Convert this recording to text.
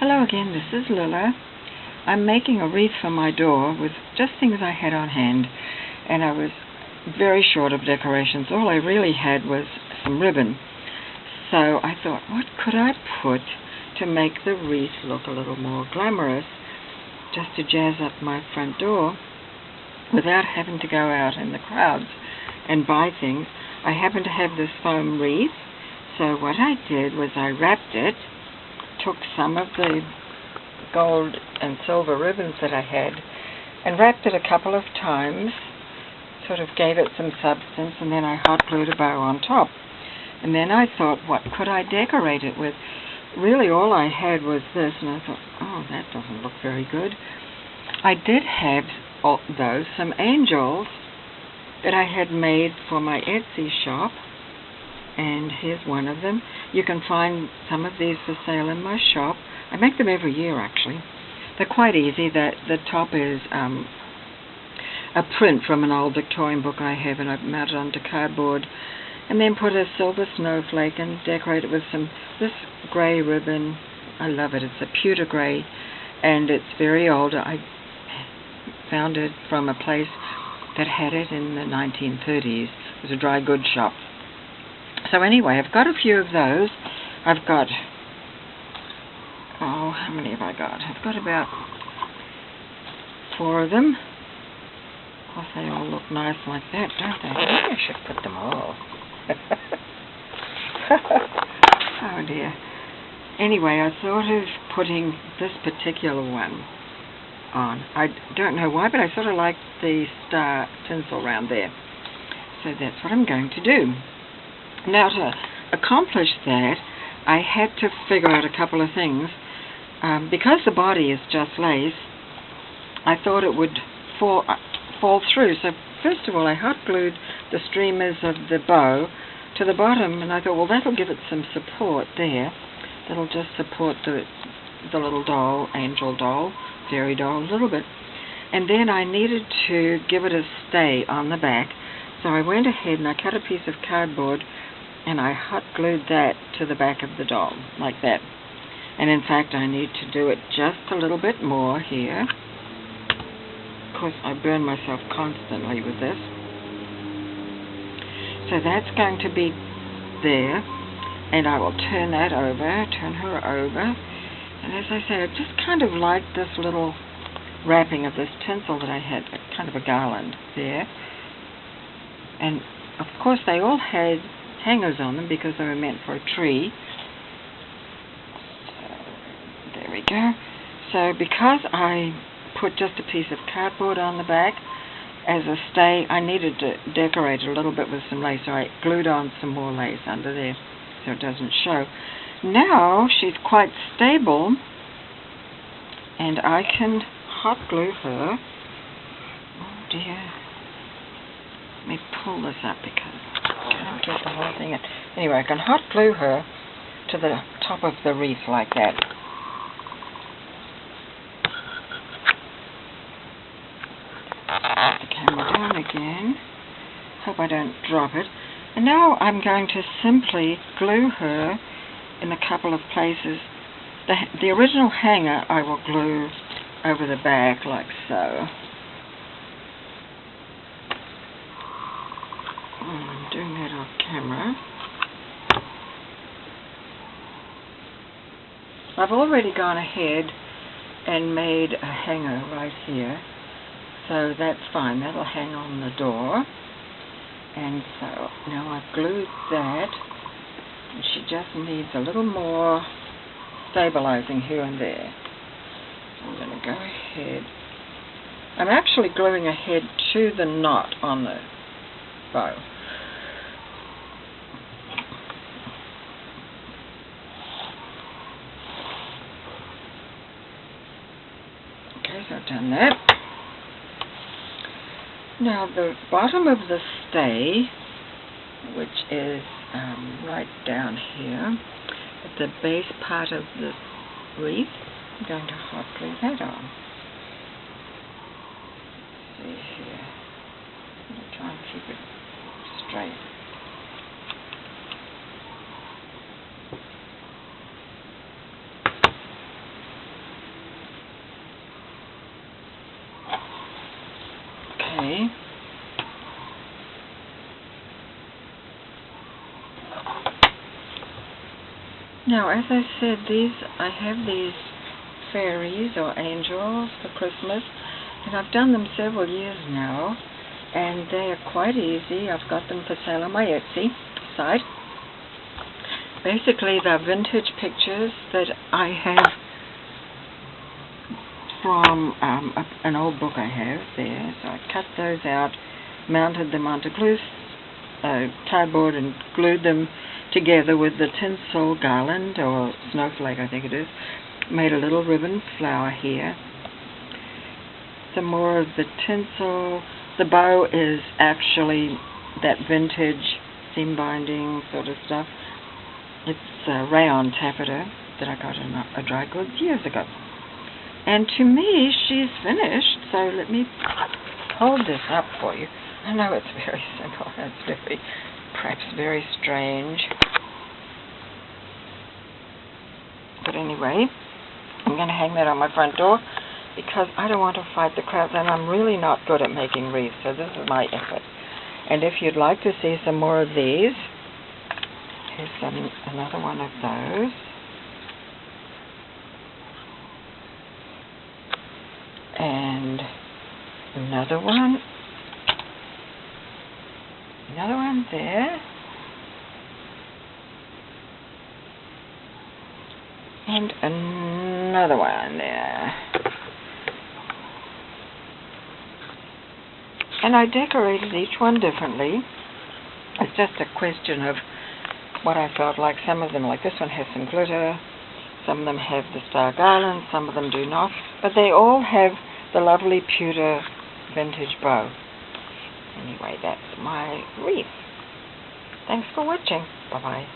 Hello again, this is Lila. I'm making a wreath for my door with just things I had on hand, and I was very short of decorations. All I really had was some ribbon. So I thought, what could I put to make the wreath look a little more glamorous, just to jazz up my front door without having to go out in the crowds and buy things. I happen to have this foam wreath, so what I did was I wrapped it, took some of the gold and silver ribbons that I had and wrapped it a couple of times, sort of gave it some substance, and then I hot glued a bow on top. And then I thought, what could I decorate it with? Really all I had was this, and I thought, oh, that doesn't look very good. I did have, though, some angels that I had made for my Etsy shop, and here's one of them. You can find some of these for sale in my shop. I make them every year, actually. They're quite easy. The top is a print from an old Victorian book I have, and I've mounted onto cardboard, and then put a silver snowflake and decorate it with this grey ribbon. I love it. It's a pewter grey, and it's very old. I found it from a place that had it in the 1930s. It was a dry goods shop. So anyway, I've got a few of those. I've got, how many have I got? I've got about 4 of them. Of course, they all look nice like that, don't they? Maybe I should put them all. Oh dear. Anyway, I thought of putting this particular one on. I don't know why, but I sort of like the star tinsel around there. So that's what I'm going to do. Now, to accomplish that, I had to figure out a couple of things. Because the body is just lace, I thought it would fall through. So first of all, I hot glued the streamers of the bow to the bottom, and I thought, well, that'll give it some support there. That'll just support the little doll, angel doll, fairy doll, a little bit. And then I needed to give it a stay on the back, so I went ahead and I cut a piece of cardboard and I hot glued that to the back of the doll, like that. And in fact, I need to do it just a little bit more here. Of course, I burn myself constantly with this. So that's going to be there, and I will turn her over. And as I say, I just kind of like this little wrapping of this tinsel that I had, kind of a garland there. And of course, they all had hangers on them because they were meant for a tree. So, there we go. So because I put just a piece of cardboard on the back as a stay, I needed to decorate it a little bit with some lace, so I glued on some more lace under there so it doesn't show. Now she's quite stable, and I can hot glue her. Oh dear. Let me pull this up because I can't get the whole thing in. Anyway, I can hot glue her to the top of the wreath like that. Put the camera down again. Hope I don't drop it. And now I'm going to simply glue her in a couple of places. The original hanger I will glue over the back like so. I'm doing that off camera. I've already gone ahead and made a hanger right here, so that's fine. That'll hang on the door. And so now I've glued that, and she just needs a little more stabilizing here and there. So I'm going to go ahead. I'm actually gluing ahead to the knot on the bow. Okay, so I've done that. Now the bottom of the stay, which is right down here, at the base part of the wreath, I'm going to hot glue that on. Let's see here. I'm going to try and keep it straight. Now, as I said, I have these fairies or angels for Christmas, and I've done them several years now, and they are quite easy. I've got them for sale on my Etsy site. Basically, they're vintage pictures that I have from an old book I have there. So I cut those out, mounted them onto cardboard, and glued them together with the tinsel garland, or snowflake I think it is. Made a little ribbon flower here. Some more of the tinsel. The bow is actually that vintage seam binding sort of stuff. It's rayon taffeta that I got in a dry goods years ago. And to me, she's finished, so let me hold this up for you. I know it's very simple, it's perhaps very strange. But anyway, I'm going to hang that on my front door because I don't want to fight the crowds, and I'm really not good at making wreaths, so this is my effort. And if you'd like to see some more of these, here's another one of those. And another one there, and another one there. And I decorated each one differently. It's just a question of what I felt like. Some of them, like this one, has some glitter. Some of them have the star garland, some of them do not. But they all have the lovely pewter vintage bow. Anyway, that's my wreath. Thanks for watching. Bye-bye.